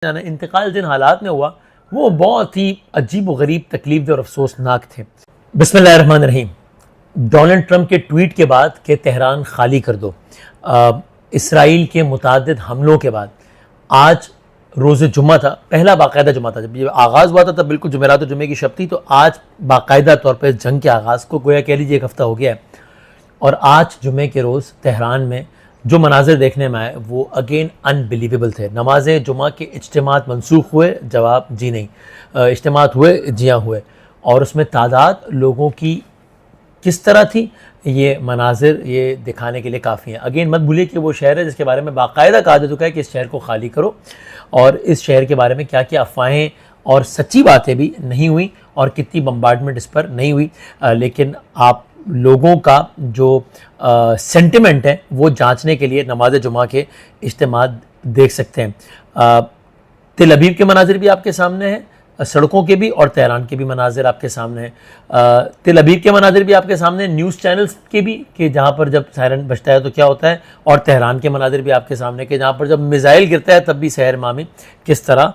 जाना इंतकाल जिन हालात में हुआ वो बहुत ही अजीब व गरीब, तकलीफ और अफसोसनाक थे। बिस्मिल्लाहिर्रहमानिर्रहीम। डोनाल्ड ट्रंप के ट्वीट के बाद कि तेहरान खाली कर दो, इसराइल के मुतादिद हमलों के बाद आज रोज़े जुम्मा था, पहला बाकायदा जुम्मा था। जब ये आगाज़ हुआ था तब बिल्कुल जुमेरात और जुम्मे की शब थी, तो आज बाकायदा तौर पर जंग के आगाज़ को गोया कह लीजिए एक हफ़्ता हो गया है। और आज जुम्मे के रोज़ तेहरान में जो मनाजिर देखने में आए वो अगेन अनबिलीवेबल थे। नमाज जुमा के इज्तिमात मनसूख हुए, जवाब जी नहीं। इज्तिमात हुए, जियाँ हुए। और उसमें तादाद लोगों की किस तरह थी, ये मनाजिर ये दिखाने के लिए काफ़ी हैं। अगेन मत भूलिए कि वो शहर है जिसके बारे में बाकायदा कहा जा चुका है कि इस शहर को खाली करो, और इस शहर के बारे में क्या क्या अफवाहें और सच्ची बातें भी नहीं हुई और कितनी बम्बार्डमेंट इस पर नहीं हुई। लेकिन आप लोगों का जो सेंटिमेंट है वो जांचने के लिए नमाज जुमा के इज्तिमात देख सकते हैं। तेल अवीव के मनाजिर भी आपके सामने हैं, सड़कों के भी, और तेहरान के भी मनाजिर आपके सामने हैं। तेल अवीव के मनाजिर भी आपके सामने, न्यूज़ चैनल्स के भी कि जहाँ पर जब सायरन बजता है तो क्या होता है, और तेहरान के मनाजिर भी आपके सामने कि जहाँ पर जब मिसाइल गिरता है तब भी शहर मामी किस तरह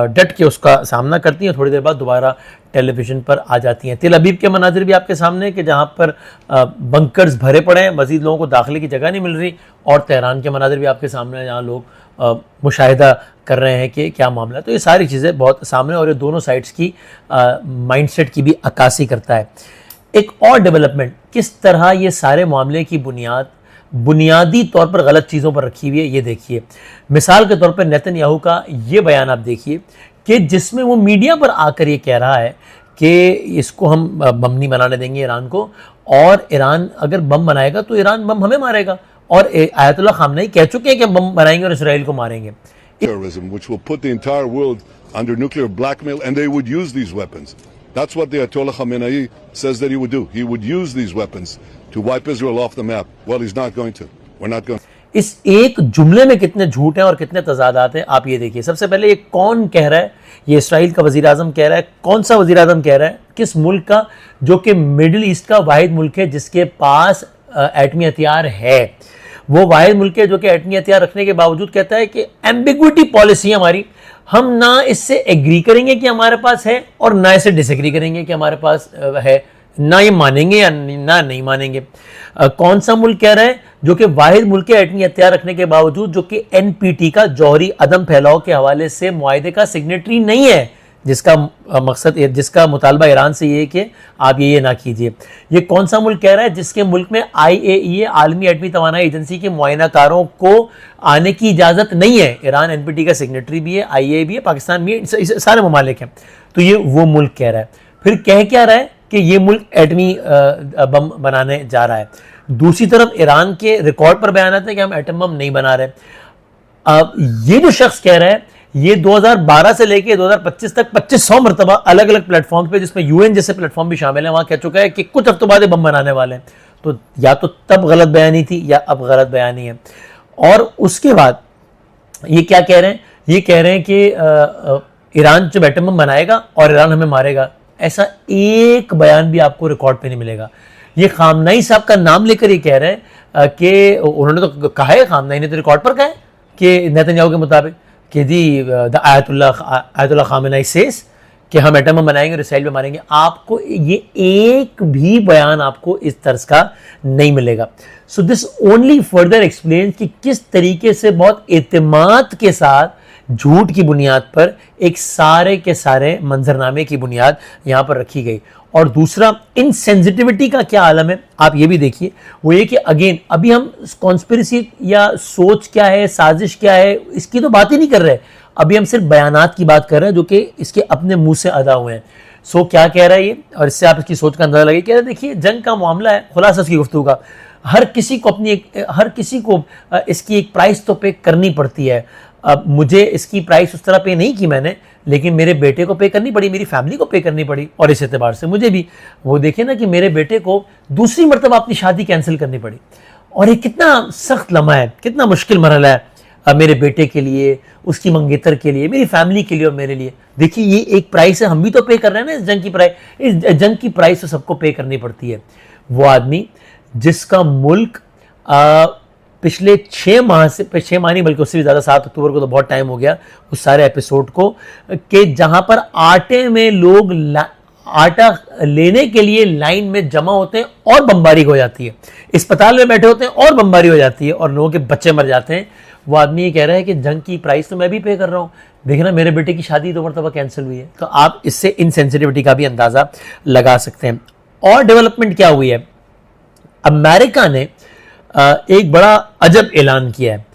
डट के उसका सामना करती हैं, थोड़ी देर बाद दोबारा टेलीविज़न पर आ जाती हैं। तेल अवीव के मनाजिर भी आपके सामने कि जहाँ पर बंकर्स भरे पड़े हैं, मज़ीद लोगों को दाखिले की जगह नहीं मिल रही, और तेहरान के मनाजिर भी आपके सामने हैं जहाँ लोग मुशाहिदा कर रहे हैं कि क्या मामला है। तो ये सारी चीज़ें बहुत सामने, और ये दोनों साइड्स की माइंडसेट की भी अक्कासी करता है। एक और डेवलपमेंट, किस तरह ये सारे मामले की बुनियादी तौर पर गलत चीज़ों पर रखी हुई है, ये देखिए। मिसाल के तौर पर नेतन्याहू का ये बयान आप देखिए कि जिसमें वो मीडिया पर आकर ये कह रहा है कि इसको हम बम नहीं बनाने देंगे ईरान को, और ईरान अगर बम बनाएगा तो ईरान बम हमें मारेगा, और आयतुल्लाह खामनेई कह चुके हैं कि बम बनाएंगे और इसराइल को मारेंगे। Terrorism, which will put the entire world under nuclear blackmail, and they would use these weapons. That's what the Ayatollah Khamenei says that he would do. He would use these weapons to wipe Israel off the map. Well, he's not going to. We're not going to. इस एक जुमले में कितने झूठ हैं और कितने तजादात हैं, आप ये देखिए। सबसे पहले ये कौन कह रहा है, ये इसराइल का वज़ीर आज़म कह रहा है। कौन सा वज़ीर आज़म कह रहा है, किस मुल्क का, जो कि मिडिल ईस्ट का वाहिद मुल्क है जिसके पास एटमी हथियार है। वो वाहिद मुल्क है जो कि एटमी हथियार रखने के बावजूद कहता है कि एम्बिग्विटी पॉलिसी हमारी, हम ना इससे एग्री करेंगे कि हमारे पास है और ना इससे डिसएग्री करेंगे कि हमारे पास है, ना ये मानेंगे या ना नहीं मानेंगे। कौन सा मुल्क कह रहा है जो कि वाहिद मुल्क है एटमी हथियार रखने के बावजूद जो कि एनपीटी का जौहरी अदम फैलाव के हवाले से मुआहदे का सिग्नेटरी नहीं है, जिसका मकसद, जिसका मुतालबा ईरान से ये है कि आप ये ना कीजिए। ये कौन सा मुल्क कह रहा है जिसके मुल्क में IAEA आलमी एटमी तवानाई एजेंसी के मुआयनाकारों को आने की इजाज़त नहीं है। ईरान एनपीटी का सिग्नेटरी भी है, IAEA भी है, पाकिस्तान भी है, सारे ममालिक हैं। तो ये वो मुल्क कह रहा है। फिर कह क्या रहा है कि ये मुल्क एटमी बम बनाने जा रहा है। दूसरी तरफ ईरान के रिकॉर्ड पर बयान आते हैं कि हम एटम बम नहीं बना रहे। ये जो शख्स कह रहा है, ये 2012 से लेके 2025 तक 2500 मरतबा अलग अलग प्लेटफॉर्म पे, जिसमें UN जैसे प्लेटफॉर्म भी शामिल है, वहां कह चुका है कि कुछ हफ्तों बाद बम बनाने वाले हैं। तो या तो तब गलत बयानी थी या अब गलत बयानी है। और उसके बाद ये क्या कह रहे हैं, ये कह रहे हैं कि ईरान जब एटम बम बनाएगा और ईरान हमें मारेगा। ऐसा एक बयान भी आपको रिकॉर्ड पे नहीं मिलेगा। ये खामनेई साहब का नाम लेकर ये कह रहे हैं कि उन्होंने तो कहा है, खामनेई ने तो रिकॉर्ड पर कहा है कि नेतन्याहू के मुताबिक कि जी द आयतुल्लाह खामेनेई सेज कि हम एटम बम बनाएंगे और इसराइल में मारेंगे। आपको ये एक भी बयान आपको इस तर्ज का नहीं मिलेगा। So this only further explain कि किस तरीके से बहुत एतमाद के साथ झूठ की बुनियाद पर एक सारे के सारे मंजरनामे की बुनियाद यहाँ पर रखी गई। और दूसरा, इनसेंसिटिविटी का क्या आलम है आप ये भी देखिए। वो ये कि अगेन अभी हम कॉन्स्पिरेसी या सोच क्या है, साजिश क्या है, इसकी तो बात ही नहीं कर रहे। अभी हम सिर्फ बयानात की बात कर रहे हैं जो कि इसके अपने मुंह से अदा हुए हैं। सो क्या कह रहा है ये, और इससे आप इसकी सोच का अंदाजा लगे। कह रहे देखिए, जंग का मामला है, खुलासा इसकी गुफ्तगू का, हर किसी को इसकी एक प्राइस तो पे करनी पड़ती है। अब मुझे इसकी प्राइस उस तरह पे नहीं की मैंने, लेकिन मेरे बेटे को पे करनी पड़ी, मेरी फैमिली को पे करनी पड़ी, और इस एतबार से मुझे भी वो देखिए ना कि मेरे बेटे को दूसरी मरतबा अपनी शादी कैंसिल करनी पड़ी। और ये कितना सख्त लम्हा है, कितना मुश्किल मरहला है मेरे बेटे के लिए, उसकी मंगेतर के लिए, मेरी फैमिली के लिए और मेरे लिए। देखिए ये एक प्राइस है, हम भी तो पे कर रहे हैं ना इस जंग की प्राइस। इस जंग की प्राइस तो सबको पे करनी पड़ती है। वो आदमी जिसका मुल्क पिछले 6 माह से 6 माह नहीं बल्कि उससे भी ज़्यादा, 7 अक्टूबर को तो बहुत टाइम हो गया उस सारे एपिसोड को, कि जहां पर आटे में लोग आटा लेने के लिए लाइन में जमा होते हैं और बमबारी हो जाती है, अस्पताल में बैठे होते हैं और बमबारी हो जाती है और लोगों के बच्चे मर जाते हैं। वो आदमी ये कह रहा है कि जंग की प्राइस तो मैं भी पे कर रहा हूँ, देखना मेरे बेटे की शादी 2 मरतबा कैंसिल हुई है। तो आप इससे इनसेंसिटिविटी का भी अंदाजा लगा सकते हैं। और डेवलपमेंट क्या हुई है, अमेरिका ने एक बड़ा अजब ऐलान किया है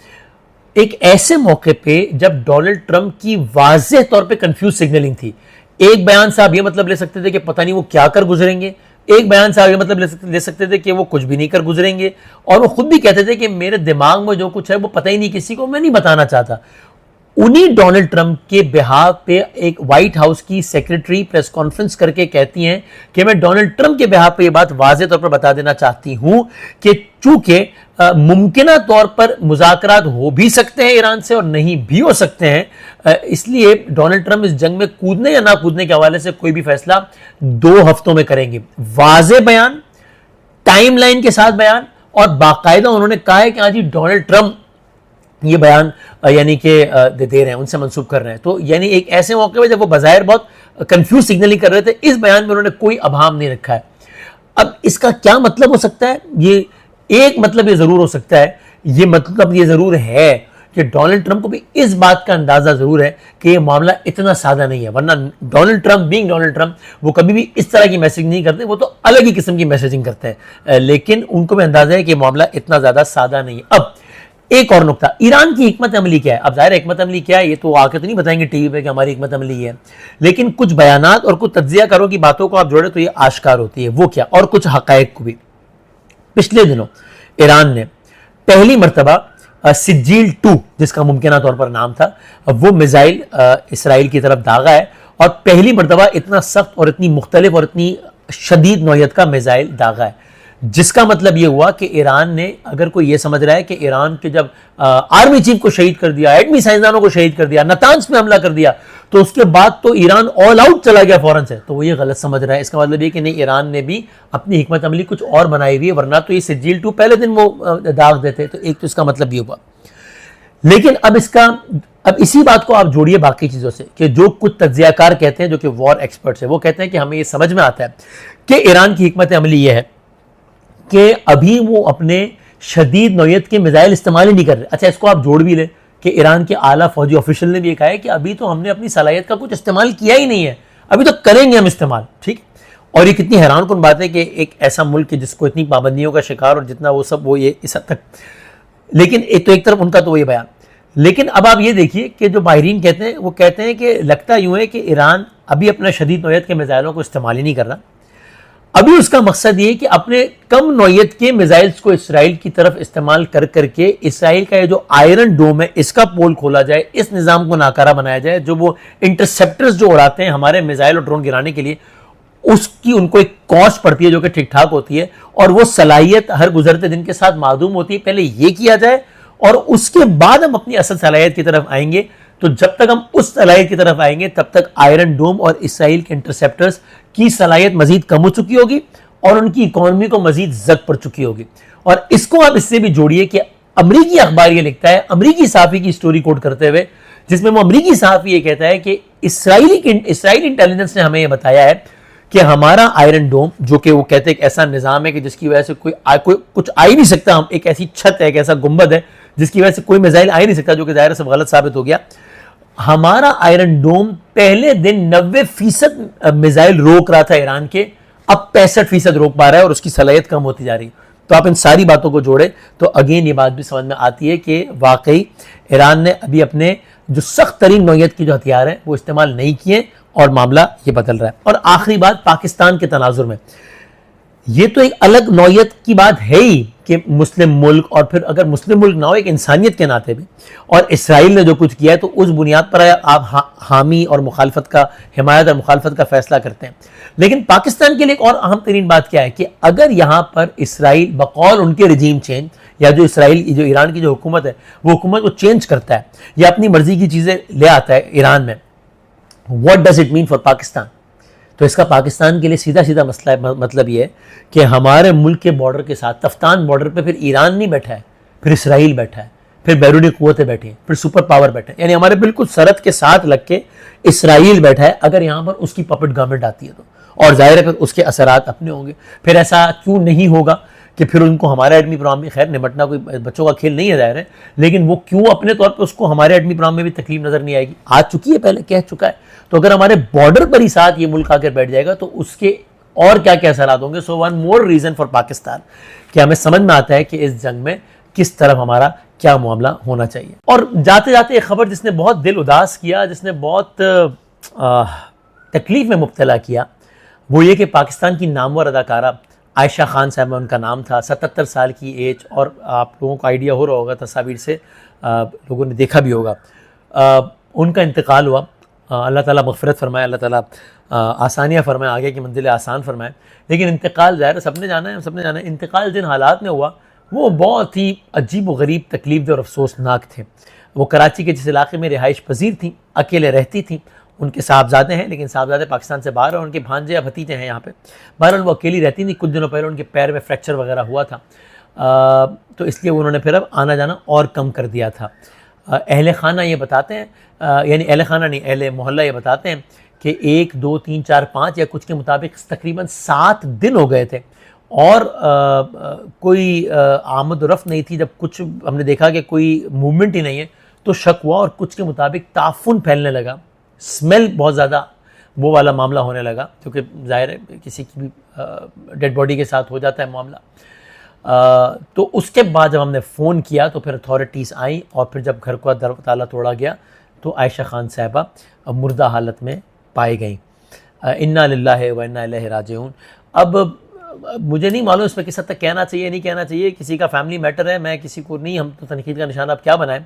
एक ऐसे मौके पे जब डोनाल्ड ट्रंप की वाज़ेह तौर पे कंफ्यूज सिग्नलिंग थी। एक बयान से आप ये मतलब ले सकते थे कि पता नहीं वो क्या कर गुजरेंगे, एक बयान से आप ये मतलब ले सकते थे कि वो कुछ भी नहीं कर गुजरेंगे, और वो खुद भी कहते थे कि मेरे दिमाग में जो कुछ है वो पता ही नहीं किसी को, मैं नहीं बताना चाहता। उन्हीं डोनाल्ड ट्रंप के बिहाफ पे एक व्हाइट हाउस की सेक्रेटरी प्रेस कॉन्फ्रेंस करके कहती हैं कि मैं डोनाल्ड ट्रंप के बिहाफ पे ये बात वाज़ेह तौर पर बता देना चाहती हूं कि चूंकि मुमकिना तौर पर मुज़ाकरात हो भी सकते हैं ईरान से और नहीं भी हो सकते हैं, इसलिए डोनाल्ड ट्रंप इस जंग में कूदने या ना कूदने के हवाले से कोई भी फैसला 2 हफ्तों में करेंगे। वाज़ेह बयान, टाइमलाइन के साथ बयान, और बाकायदा उन्होंने कहा है कि आज ही डोनाल्ड ट्रंप ये बयान यानी कि दे रहे हैं, उनसे मंसूब कर रहे हैं। तो यानी एक ऐसे मौके पे जब वो बाज़ाहिर बहुत कंफ्यूज सिग्नलिंग कर रहे थे, इस बयान में उन्होंने कोई अभाव नहीं रखा है। अब इसका क्या मतलब हो सकता है, ये एक मतलब ये जरूर हो सकता है, ये मतलब ये जरूर है कि डोनाल्ड ट्रंप को भी इस बात का अंदाजा जरूर है कि ये मामला इतना सादा नहीं है, वरना Donald Trump being Donald Trump वो कभी भी इस तरह की मैसेज नहीं करते, वो तो अलग ही किस्म की मैसेजिंग करते हैं, लेकिन उनको भी अंदाजा है कि मामला इतना ज्यादा सादा नहीं है। अब एक और नुकता, ईरान की हिकमत अमली क्या है। अब जाहिर हिकमत अमली क्या है ये तो आके तो नहीं बताएंगे टीवी पे कि हमारी हिकमत अमली है, लेकिन कुछ बयानात और कुछ तज्जिया करो की बातों को आप जोड़े तो ये आश्कार होती है। वो क्या, और कुछ हकायक को भी। पिछले दिनों ईरान ने पहली मरतबा सिज्जील 2 जिसका मुमकिना तौर पर नाम था, वो मिसाइल इसराइल की तरफ दागा है, और पहली मरतबा इतना सख्त और इतनी मुख्तलिफ और इतनी शदीद नौयत का मिसाइल दागा है, जिसका मतलब यह हुआ कि ईरान ने, अगर कोई यह समझ रहा है कि ईरान के जब आर्मी चीफ को शहीद कर दिया, एटमी साइंसदानों को शहीद कर दिया, नतांज पे हमला कर दिया, तो उसके बाद तो ईरान ऑल आउट चला गया फौरन से, तो वो ये गलत समझ रहा है। इसका मतलब ये कि नहीं, ईरान ने भी अपनी हिकमत अमली कुछ और बनाई हुई है, वरना तो ये सिज्जील 2 पहले दिन वो दाग देते। तो एक तो इसका मतलब ये हुआ, लेकिन अब इसी बात को आप जोड़िए बाकी चीजों से कि जो कुछ तज्जियाकार कहते हैं, जो कि वॉर एक्सपर्ट्स है, वो कहते हैं कि हमें ये समझ में आता है कि ईरान की हिकमत अमली ये है कि अभी वो अपने शदीद नौयत के मिसाइल इस्तेमाल ही नहीं कर रहे। अच्छा, इसको आप जोड़ भी ले कि ईरान के आला फौजी ऑफिशियल ने भी कहा है कि अभी तो हमने अपनी सलाहियत का कुछ इस्तेमाल किया ही नहीं है, अभी तो करेंगे हम इस्तेमाल। ठीक, और ये कितनी हैरानकुन बात है कि एक ऐसा मुल्क है जिसको इतनी पाबंदियों का शिकार और जितना वो सब वो ये इस हद तक, लेकिन एक तरफ उनका तो ये बयान, लेकिन अब आप ये देखिए कि जो माहिरीन कहते हैं वो कहते हैं कि लगता यूं है कि ईरान अभी अपना शदीद नौयत के मिसाइलों को इस्तेमाल ही नहीं कर रहा। अभी उसका मकसद ये कि अपने कम नौयत के मिसाइल्स को इसराइल की तरफ इस्तेमाल कर करके इसराइल का ये जो आयरन डोम है इसका पोल खोला जाए, इस निज़ाम को नाकारा बनाया जाए, जो वो इंटरसेप्टर्स जो उड़ाते हैं हमारे मिसाइल और ड्रोन गिराने के लिए, उसकी उनको एक कॉस्ट पड़ती है जो कि ठीक ठाक होती है, और वो सलाहियत हर गुजरते दिन के साथ मादूम होती है। पहले ये किया जाए और उसके बाद हम अपनी असल सलाहियत की तरफ आएंगे। तो जब तक हम उस सलाहियत की तरफ आएंगे तब तक आयरन डोम और इसराइल के इंटरसेप्टर्स की सलाहियत मजीद कम हो चुकी होगी और उनकी इकोनॉमी को मजीद जद पड़ चुकी होगी। और इसको आप इससे भी जोड़िए कि अमरीकी अखबार ये लिखता है, अमरीकी सहाफ़ी की स्टोरी कोट करते हुए, जिसमें वो अमरीकी सहाफ़ी ये कहता है कि इसराइली इंटेलिजेंस ने हमें यह बताया है कि हमारा आयरन डोम, जो कि वो कहते हैं एक ऐसा निज़ाम है कि जिसकी वजह से कोई कुछ आ ही नहीं सकता, हम एक ऐसी छत है, एक ऐसा गुंबद है जिसकी वजह से कोई मिसाइल आ ही नहीं सकता, जो कि ज़ाहिर सब गलत साबित हो गया। हमारा आयरन डोम पहले दिन 90% मिसाइल रोक रहा था ईरान के, अब 65% रोक पा रहा है और उसकी सलाहियत कम होती जा रही है। तो आप इन सारी बातों को जोड़े तो अगेन ये बात भी समझ में आती है कि वाकई ईरान ने अभी अपने जो सख्त तरीन नौयत के जो हथियार हैं वो इस्तेमाल नहीं किए और मामला ये बदल रहा है। और आखिरी बात, पाकिस्तान के तनाजुर में ये तो एक अलग नौयत की बात है ही कि मुस्लिम मुल्क, और फिर अगर मुस्लिम मुल्क ना हो एक इंसानियत के नाते भी, और इसराइल ने जो कुछ किया है तो उस बुनियाद पर आप हामी और मुखालफत का, हिमायत और मुखालफत का फैसला करते हैं। लेकिन पाकिस्तान के लिए एक और अहम तरीन बात क्या है कि अगर यहाँ पर इसराइल बकौल उनके रिजीम चेंज, या जो ईरान की जो हुकूमत है वो हुकूमत को चेंज करता है या अपनी मर्जी की चीज़ें ले आता है ईरान में, what does it mean for Pakistan? तो इसका पाकिस्तान के लिए सीधा सीधा मसला मतलब ये है कि हमारे मुल्क के बॉर्डर के साथ, तफ्तान बॉर्डर पे फिर ईरान नहीं बैठा है, फिर इसराइल बैठा है, फिर बैरूनी कुव्वतें बैठी हैं, फिर सुपर पावर बैठे हैं, यानी हमारे बिल्कुल सरहद के साथ लग के इसराइल बैठा है। अगर यहाँ पर उसकी पपेट गवर्नमेंट आती है तो, और जाहिर है फिर उसके असरात अपने होंगे। फिर ऐसा क्यों नहीं होगा कि फिर उनको हमारे एडमी प्रोग्राम में, खैर निपटना कोई बच्चों का खेल नहीं है जाहिर है, लेकिन वो क्यों अपने तौर पर उसको हमारे एडमी प्रोग्राम में भी तकलीफ नजर नहीं आएगी। आ चुकी है, पहले कह चुका है। तो अगर हमारे बॉर्डर पर ही साथ ये मुल्क आकर बैठ जाएगा तो उसके और क्या क्या असरात होंगे। So one more reason for Pakistan कि हमें समझ में आता है कि इस जंग में किस तरफ हमारा क्या मामला होना चाहिए। और जाते जाते एक खबर जिसने बहुत दिल उदास किया, जिसने बहुत तकलीफ में मुब्तला किया, वो ये कि पाकिस्तान की नामवर अदाकारा आयशा खान साहब, उनका नाम था, 77 साल की एज, और आप लोगों को आइडिया हो रहा होगा तस्वीर से, लोगों ने देखा भी होगा, उनका इंतकाल हुआ। अल्लाह ताला मग़फ़िरत फरमाए, अल्लाह ताला आसानियाँ फरमाए, आगे की मंजिलें आसान फरमाए। लेकिन इंतकाल ज़ाहिर सबने जाना है, सबने जाना है, इंतकाल जिन हालात में हुआ वो बहुत ही अजीब व गरीब, तकलीफ और अफसोसनाक थे। वो कराची के जिस इलाके में रिहाइश पजीर थी, अकेले रहती थी, उनके साहबजादे हैं लेकिन साहबजादे पाकिस्तान से बाहर हैं, उनके भांजे या भतीजे हैं यहाँ पे। बहरहाल वो अकेली रहती थी। कुछ दिनों पहले उनके पैर में फ्रैक्चर वगैरह हुआ था, तो इसलिए उन्होंने फिर अब आना जाना और कम कर दिया था। अहले खाना ये बताते हैं, यानी अहले खाना नहीं, अहले मोहल्ला ये बताते हैं कि 1, 2, 3, 4, 5 या कुछ के मुताबिक तकरीबन 7 दिन हो गए थे और कोई आमद रफ़्त नहीं थी। जब कुछ हमने देखा कि कोई मूवमेंट ही नहीं है तो शक हुआ, और कुछ के मुताबिक ताफुन फैलने लगा, स्मेल बहुत ज़्यादा वो वाला मामला होने लगा, क्योंकि जाहिर है किसी की भी डेड बॉडी के साथ हो जाता है मामला। तो उसके बाद जब हमने फ़ोन किया तो फिर अथॉरिटीज़ आई, और फिर जब घर का दर ताला तोड़ा गया तो आयशा खान साहिबा मुर्दा हालत में पाई गई। इन्ना लिल्लाहि व इन्ना इलैहि राजिऊन। अब मुझे नहीं मालूम इसमें किस हद तक कहना चाहिए नहीं कहना चाहिए, किसी का फैमिली मैटर है, मैं किसी को नहीं, हम तो तनकीद का निशाना आप क्या बनाएं,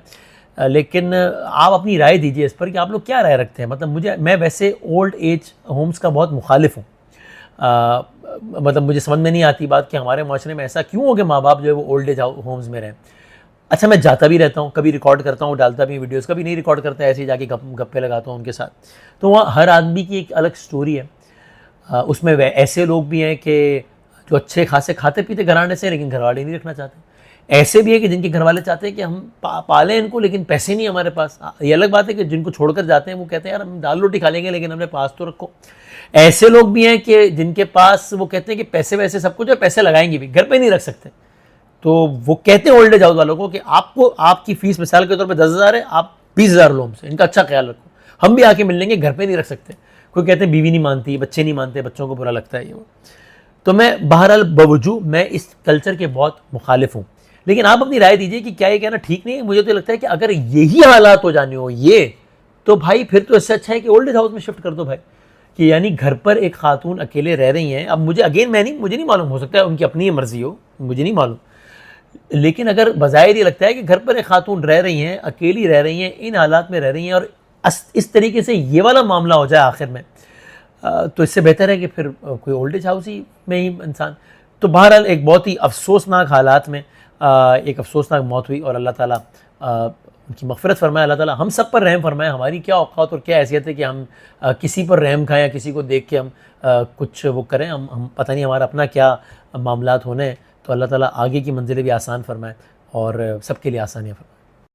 लेकिन आप अपनी राय दीजिए इस पर कि आप लोग क्या राय रखते हैं। मतलब मैं वैसे ओल्ड एज होम्स का बहुत मुखालिफ हूँ। मतलब मुझे समझ में नहीं आती बात कि हमारे माशरे में ऐसा क्यों हो कि माँ बाप जो है वो ओल्ड एज होम्स में रहें। अच्छा, मैं जाता भी रहता हूँ, कभी रिकॉर्ड करता हूँ, डालता भी वीडियोस, कभी नहीं रिकॉर्ड करता, ऐसे ही जाके गप्पे लगाता हूँ उनके साथ। तो वहाँ हर आदमी की एक अलग स्टोरी है। उसमें वह ऐसे लोग भी हैं कि जो अच्छे खासे खाते पीते घराने से, लेकिन घरवाले नहीं रखना चाहते। ऐसे भी है कि जिनके घरवाले चाहते हैं कि हम पालें इनको, लेकिन पैसे नहीं हमारे पास। ये अलग बात है कि जिनको छोड़कर जाते हैं वो कहते हैं यार हम दाल रोटी खा लेंगे लेकिन हमने पास तो रखो। ऐसे लोग भी हैं कि जिनके पास वो कहते हैं कि पैसे वैसे सब कुछ है, पैसे लगाएंगे भी, घर पे नहीं रख सकते। तो वो कहते हैं ओल्ड एज हाउस वालों को कि आपको आपकी फीस मिसाल के तौर पर 10,000 है, आप 20,000 लो हमसे, इनका अच्छा ख्याल रखो, हम भी आके मिल लेंगे, घर पे नहीं रख सकते। कोई कहते हैं बीवी नहीं मानती, बच्चे नहीं मानते, बच्चों को बुरा लगता है ये वो। तो मैं बहरहाल बावजूद मैं इस कल्चर के बहुत मुखालिफ हूँ, लेकिन आप अपनी राय दीजिए कि क्या ये कहना ठीक नहीं है। मुझे तो लगता है कि अगर यही हालात हो जाने हो ये, तो भाई फिर तो इससे अच्छा है कि ओल्ड एज हाउस में शिफ्ट कर दो भाई, कि यानी घर पर एक खातून अकेले रह रही हैं। अब मुझे मुझे नहीं मालूम, हो सकता है उनकी अपनी मर्जी हो, मुझे नहीं मालूम, लेकिन अगर बज़ाहिर ये लगता है कि घर पर एक खातून रह रही हैं, अकेली रह रही हैं, इन हालात में रह रही हैं, और इस तरीके से ये वाला मामला हो जाए आखिर में, तो इससे बेहतर है कि फिर कोई ओल्ड एज हाउस ही में ही इंसान। तो बहरहाल एक बहुत ही अफसोसनाक हालात में एक अफसोसनाक मौत हुई, और अल्लाह ताला उनकी मग़फ़िरत फरमाए, अल्लाह ताला हम सब पर रहम फरमाए। हमारी क्या औक़ात और क्या हैसियत है कि हम किसी पर रहम खाएं या किसी को देख के हम कुछ वो करें। हम पता नहीं हमारा अपना क्या मामलात होने हैं। तो अल्लाह ताला आगे की मंजिलें भी आसान फरमाए और सबके लिए आसानियाँ फरमाए।